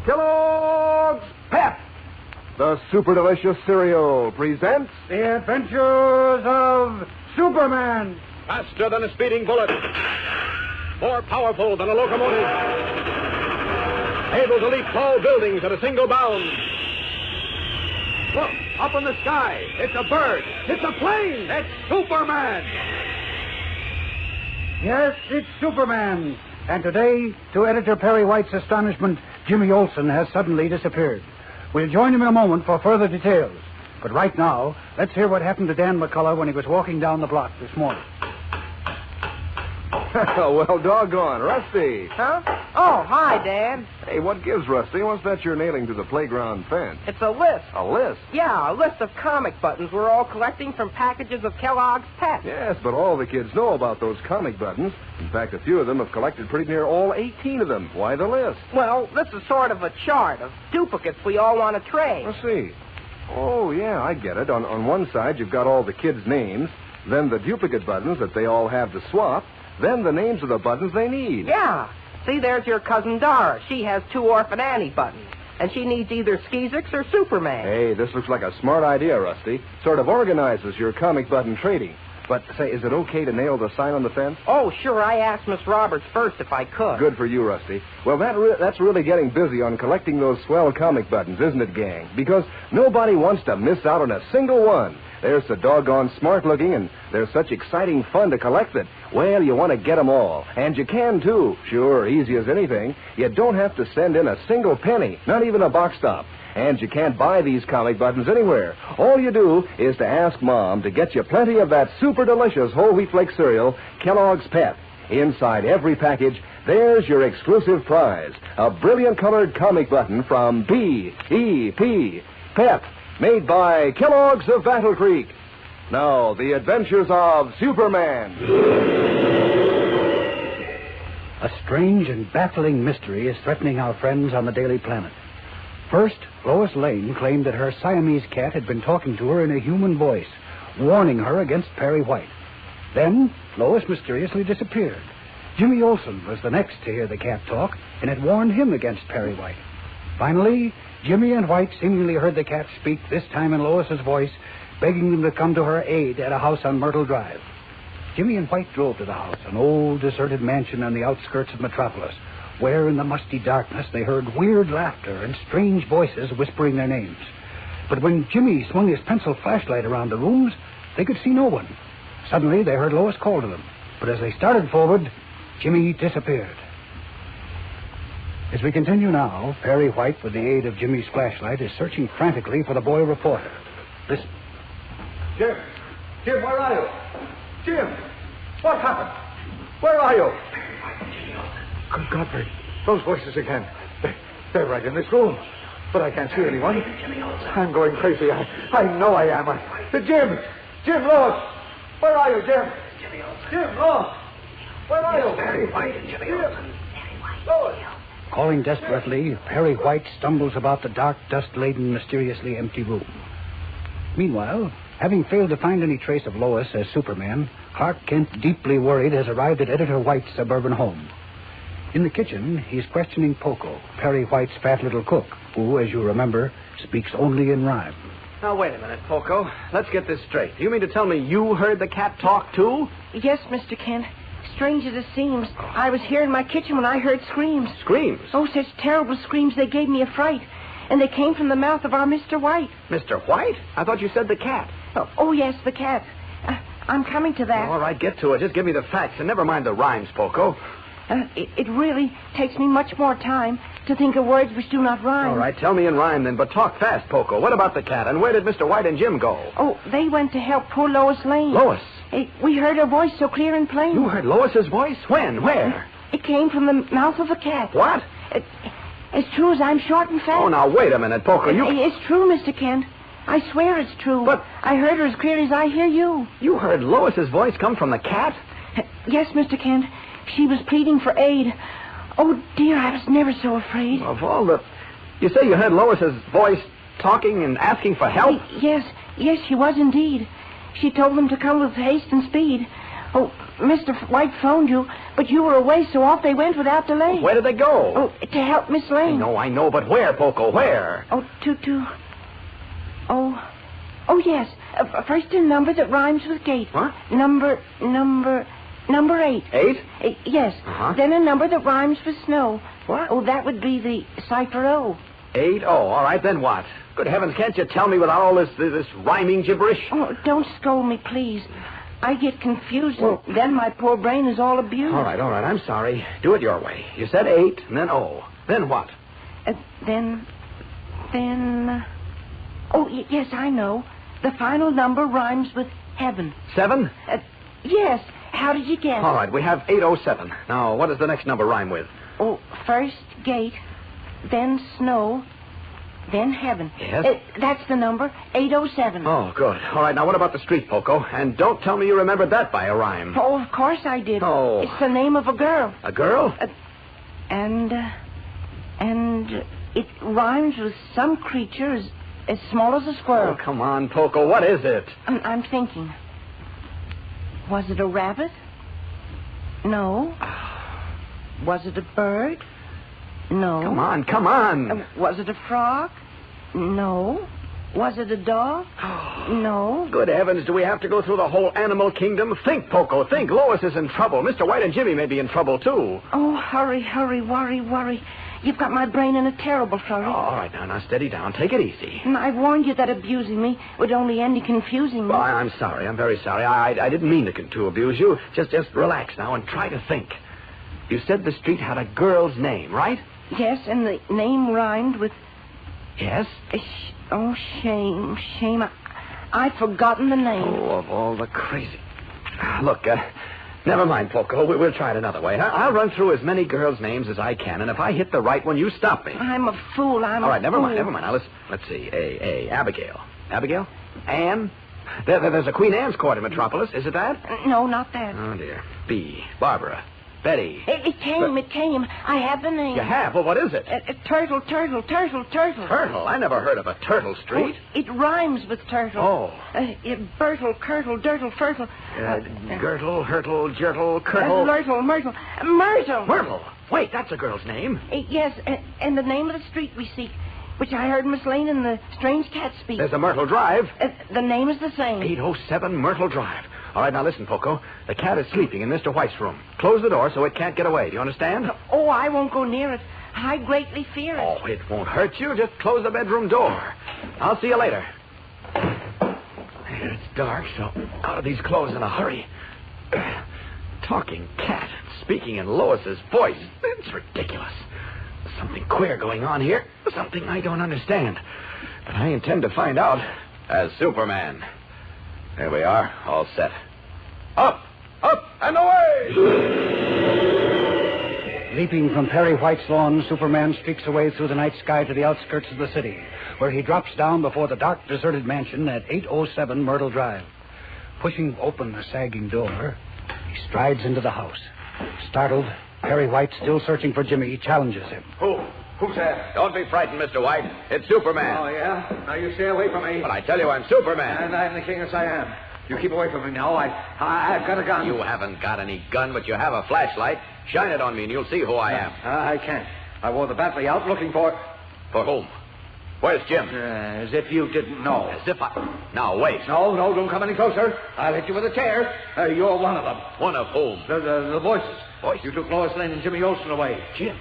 Kellogg's Pep, the super delicious cereal, presents The Adventures of Superman. Faster than a speeding bullet. More powerful than a locomotive. Able to leap tall buildings at a single bound. Look, up in the sky. It's a bird. It's a plane. It's Superman. Yes, it's Superman. And today, to Editor Perry White's astonishment, Jimmy Olsen has suddenly disappeared. We'll join him in a moment for further details. But right now, let's hear what happened to Dan McCullough when he was walking down the block this morning. Well, doggone, Rusty. Huh? Oh, hi, Dan. Hey, what gives, Rusty? What's that you're nailing to the playground fence? It's a list. A list? Yeah, a list of comic buttons we're all collecting from packages of Kellogg's Pep. Yes, but all the kids know about those comic buttons. In fact, a few of them have collected pretty near all 18 of them. Why the list? Well, this is sort of a chart of duplicates we all want to trade. Let's see. Oh, yeah, I get it. On one side, you've got all the kids' names, then the duplicate buttons that they all have to swap, then the names of the buttons they need. Yeah. See, there's your cousin Dora. She has 2 Orphan Annie buttons, and she needs either Skeezix or Superman. Hey, this looks like a smart idea, Rusty. Sort of organizes your comic button trading. But, say, is it okay to nail the sign on the fence? Oh, sure. I asked Miss Roberts first if I could. Good for you, Rusty. Well, that's really getting busy on collecting those swell comic buttons, isn't it, gang? Because nobody wants to miss out on a single one. They're so doggone smart-looking, and they're such exciting fun to collect that, well, you want to get them all. And you can, too. Sure, easy as anything. You don't have to send in a single penny, not even a box stop. And you can't buy these comic buttons anywhere. All you do is to ask Mom to get you plenty of that super delicious whole wheat flake cereal, Kellogg's Pep. Inside every package, there's your exclusive prize, a brilliant colored comic button from P.E.P. Pep, made by Kellogg's of Battle Creek. Now, the adventures of Superman. A strange and baffling mystery is threatening our friends on the Daily Planet. First, Lois Lane claimed that her Siamese cat had been talking to her in a human voice, warning her against Perry White. Then, Lois mysteriously disappeared. Jimmy Olsen was the next to hear the cat talk, and it warned him against Perry White. Finally, Jimmy and White seemingly heard the cat speak, this time in Lois's voice, begging them to come to her aid at a house on Myrtle Drive. Jimmy and White drove to the house, an old, deserted mansion on the outskirts of Metropolis, where in the musty darkness they heard weird laughter and strange voices whispering their names. But when Jimmy swung his pencil flashlight around the rooms, they could see no one. Suddenly, they heard Lois call to them. But as they started forward, Jimmy disappeared. As we continue now, Perry White, with the aid of Jimmy's flashlight, is searching frantically for the boy reporter. Listen. Jim, where are you? Jim, what happened? Where are you? Good Godfrey, those voices again. They're right in this room. But I can't see anyone. I'm going crazy. I know I am. Jim, Lois. Where are you, Jim? Jim, Lois. Where are you? Perry White and Jimmy Olsen. Lois. Calling desperately, Perry White stumbles about the dark, dust-laden, mysteriously empty room. Meanwhile, having failed to find any trace of Lois as Superman, Clark Kent, deeply worried, has arrived at Editor White's suburban home. In the kitchen, he's questioning Poco, Perry White's fat little cook, who, as you remember, speaks only in rhyme. Now, wait a minute, Poco. Let's get this straight. Do you mean to tell me you heard the cat talk, too? Yes, Mr. Kent. Strange as it seems, I was here in my kitchen when I heard screams. Screams? Oh, such terrible screams, they gave me a fright. And they came from the mouth of our Mr. White. Mr. White? I thought you said the cat. Oh yes, the cat. I'm coming to that. All right, get to it. Just give me the facts and never mind the rhymes, Poco. It really takes me much more time to think of words which do not rhyme. All right, tell me in rhyme then, but talk fast, Poco. What about the cat, and where did Mr. White and Jim go? Oh, they went to help poor Lois Lane. Lois? We heard her voice so clear and plain. You heard Lois's voice? When? Where? It came from the mouth of a cat. What? As true as I'm short and fat. Oh, now, wait a minute, Poco. It's true, Mr. Kent. I swear it's true. But I heard her as clear as I hear you. You heard Lois's voice come from the cat? Yes, Mr. Kent. She was pleading for aid. Oh, dear, I was never so afraid. Of all the... You say you heard Lois's voice talking and asking for help? Yes, she was indeed. She told them to come with haste and speed. Oh, Mr. White phoned you, but you were away, so off they went without delay. Where did they go? Oh, to help Miss Lane. I know, but where, Poco? Where? Oh, Oh, yes. First a number that rhymes with gate. What? Number 8. 8? Yes. Uh-huh. Then a number that rhymes with snow. What? Oh, that would be the cipher O. 8? Oh, all right, then what? Good heavens, can't you tell me without all this rhyming gibberish? Oh, don't scold me, please. I get confused, and then my poor brain is all abused. All right, I'm sorry. Do it your way. You said 8, and then O. Then what? Then... Oh, yes, I know. The final number rhymes with heaven. 7? Yes. How did you guess? All right, we have 807. Now, what does the next number rhyme with? Oh, first gate, then snow, then heaven. Yes? That's the number, 807. Oh, good. All right, now what about the street, Poco? And don't tell me you remembered that by a rhyme. Oh, of course I did. Oh. It's the name of a girl. A girl? And it rhymes with some creature as small as a squirrel. Oh, come on, Poco. What is it? I'm thinking. Was it a rabbit? No. Was it a bird? No. Come on. Was it a frog? No. Was it a dog? No. Good heavens, do we have to go through the whole animal kingdom? Think, Poco, think. Lois is in trouble. Mr. White and Jimmy may be in trouble, too. Oh, hurry, worry. You've got my brain in a terrible flurry. Oh, all right, now, steady down. Take it easy. And I warned you that abusing me would only end in confusing me. Well, I'm sorry. I'm very sorry. I didn't mean to abuse you. Just relax now and try to think. You said the street had a girl's name, right? Yes, and the name rhymed with... Yes? Oh, shame. I'd forgotten the name. Oh, of all the crazy... Look, never mind, Poco. We'll try it another way. I'll run through as many girls' names as I can, and if I hit the right one, you stop me. I'm a fool. All right, never mind. Now, let's see. A, Abigail. Abigail? Anne? There's a Queen Anne's Court in Metropolis. Is it that? No, not that. Oh, dear. B, Barbara. Betty. It came. I have the name. You have? Well, what is it? Turtle. Turtle? I never heard of a Turtle Street. Oh, it rhymes with turtle. Oh. Bertle, Kirtle, Dirtle, Fertle. Gertle, Hurtle, Jertle, Kirtle. Myrtle. Myrtle. Wait, that's a girl's name. Yes, and the name of the street we seek, which I heard Miss Lane and the strange cat speak. There's a Myrtle Drive. The name is the same. 807 Myrtle Drive. All right, now listen, Poco. The cat is sleeping in Mr. White's room. Close the door so it can't get away. Do you understand? Oh, I won't go near it. I greatly fear it. Oh, it won't hurt you. Just close the bedroom door. I'll see you later. It's dark, so out of these clothes in a hurry. Talking cat, speaking in Lois's voice. It's ridiculous. There's something queer going on here. Something I don't understand. But I intend to find out as Superman. There we are, all set. Up, and away! Leaping from Perry White's lawn, Superman streaks away through the night sky to the outskirts of the city, where he drops down before the dark, deserted mansion at 807 Myrtle Drive. Pushing open the sagging door, he strides into the house. Startled, Perry White, still searching for Jimmy, challenges him. Who's that? Don't be frightened, Mr. White. It's Superman. Oh, yeah? Now, you stay away from me. But I tell you, I'm Superman. And I'm the king as I am. You keep away from me now. I've got a gun. You haven't got any gun, but you have a flashlight. Shine it on me and you'll see who I am. I can't. I wore the battery out looking for... For whom? Where's Jim? As if you didn't know. As if I... Now, wait. No, don't come any closer. I'll hit you with a chair. You're one of them. One of whom? The voices. Voice? You took Lois Lane and Jimmy Olsen away. Jim?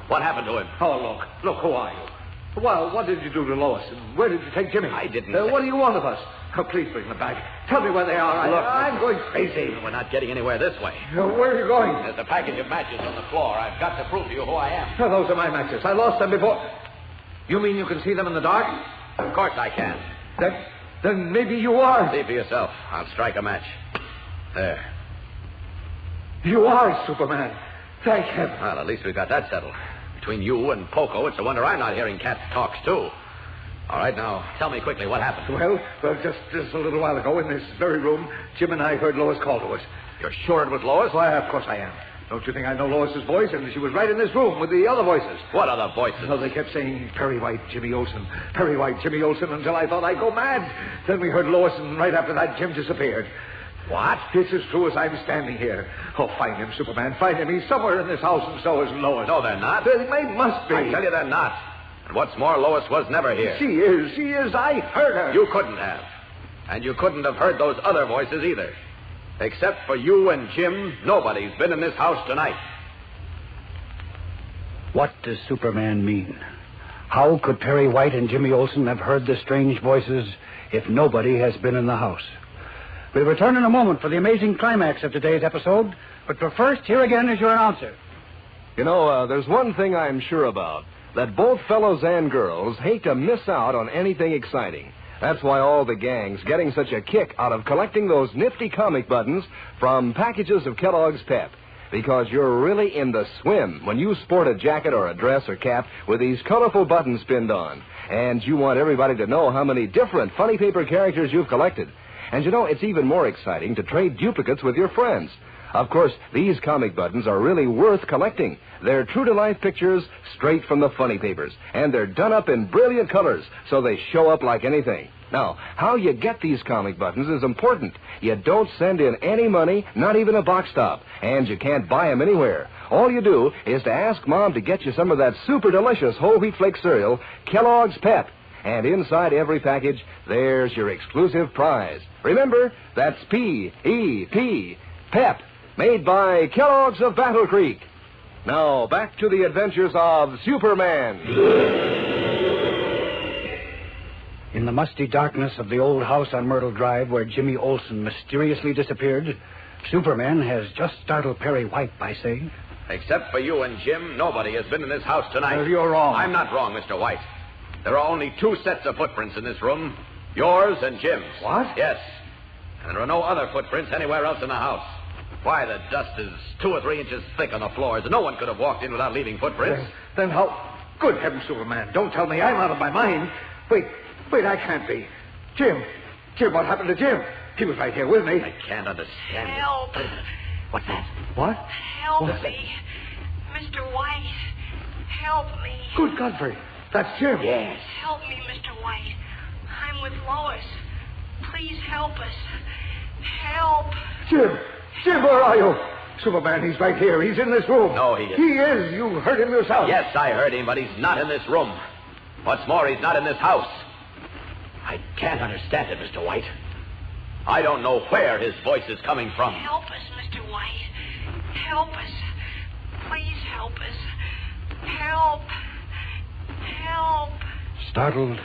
What happened to him? Oh, look, who are you? Well, what did you do to Lois? And where did you take Jimmy? I didn't... What do you want of us? Oh, please bring them back. Tell me where they are. Look, I'm going crazy. We're not getting anywhere this way. Where are you going? There's a package of matches on the floor. I've got to prove to you who I am. Those are my matches. I lost them before. You mean you can see them in the dark? Of course I can. Then maybe you are. See for yourself. I'll strike a match. There. You are Superman. Thank heaven. Well, at least we've got that settled. Between you and Poco, it's a wonder I'm not hearing cat talks, too. All right, now, tell me quickly what happened. Well, just a little while ago in this very room, Jim and I heard Lois call to us. You're sure it was Lois? Why, of course I am. Don't you think I know Lois's voice? And she was right in this room with the other voices. What other voices? Well, they kept saying, Perry White, Jimmy Olsen, Perry White, Jimmy Olsen, until I thought I'd go mad. Then we heard Lois, and right after that, Jim disappeared. What? It's as true as I'm standing here. Oh, find him, Superman. Find him. He's somewhere in this house, and so is Lois. No, they're not. They must be. I tell you they're not. And what's more, Lois was never here. She is. She is. I heard her. You couldn't have. And you couldn't have heard those other voices either. Except for you and Jim, nobody's been in this house tonight. What does Superman mean? How could Perry White and Jimmy Olsen have heard the strange voices if nobody has been in the house? We'll return in a moment for the amazing climax of today's episode. But for first, here again is your announcer. You know, there's one thing I'm sure about. That both fellows and girls hate to miss out on anything exciting. That's why all the gang's getting such a kick out of collecting those nifty comic buttons from packages of Kellogg's Pep. Because you're really in the swim when you sport a jacket or a dress or cap with these colorful buttons pinned on. And you want everybody to know how many different funny paper characters you've collected. And you know, it's even more exciting to trade duplicates with your friends. Of course, these comic buttons are really worth collecting. They're true-to-life pictures straight from the funny papers. And they're done up in brilliant colors, so they show up like anything. Now, how you get these comic buttons is important. You don't send in any money, not even a box top. And you can't buy them anywhere. All you do is to ask Mom to get you some of that super delicious whole wheat flake cereal, Kellogg's Pep. And inside every package, there's your exclusive prize. Remember, that's P-E-P, Pep, made by Kellogg's of Battle Creek. Now, back to the adventures of Superman. In the musty darkness of the old house on Myrtle Drive where Jimmy Olsen mysteriously disappeared, Superman has just startled Perry White by saying, Except for you and Jim, nobody has been in this house tonight. You're wrong. I'm not wrong, Mr. White. There are only 2 sets of footprints in this room. Yours and Jim's. What? Yes. And there are no other footprints anywhere else in the house. Why, the dust is 2 or 3 inches thick on the floors. No one could have walked in without leaving footprints. Then how? Good heavens, Superman. Don't tell me I'm out of my mind. Wait, I can't be. Jim, what happened to Jim? He was right here with me. I can't understand it. Help. What's that? What? Help me. Mr. White, help me. Good Godfrey. That's Jim. Yes. Help me, Mr. White. I'm with Lois. Please help us. Help. Jim, where are you? Superman, he's right here. He's in this room. No, he isn't. He is. You heard him yourself. Yes, I heard him, but he's not in this room. What's more, he's not in this house. I can't understand it, Mr. White. I don't know where his voice is coming from. Help us, Mr. White. Help us. Please help us. Help. Help. Startled,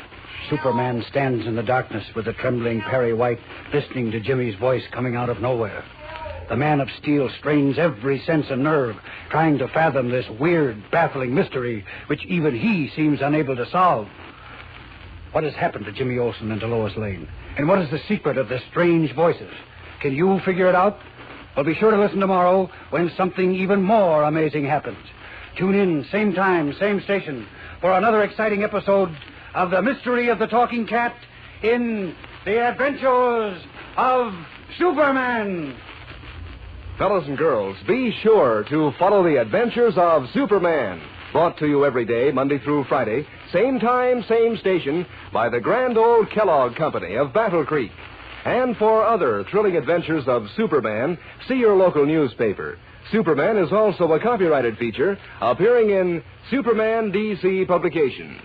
Superman stands in the darkness with the trembling Perry White, listening to Jimmy's voice coming out of nowhere. The man of steel strains every sense and nerve, trying to fathom this weird, baffling mystery, which even he seems unable to solve. What has happened to Jimmy Olsen and to Lois Lane? And what is the secret of the strange voices? Can you figure it out? Well, be sure to listen tomorrow when something even more amazing happens. Tune in, same time, same station, for another exciting episode of The Mystery of the Talking Cat in The Adventures of Superman. Fellas and girls, be sure to follow the adventures of Superman. Brought to you every day, Monday through Friday, same time, same station, by the grand old Kellogg Company of Battle Creek. And for other thrilling adventures of Superman, see your local newspaper. Superman is also a copyrighted feature appearing in Superman DC Publications.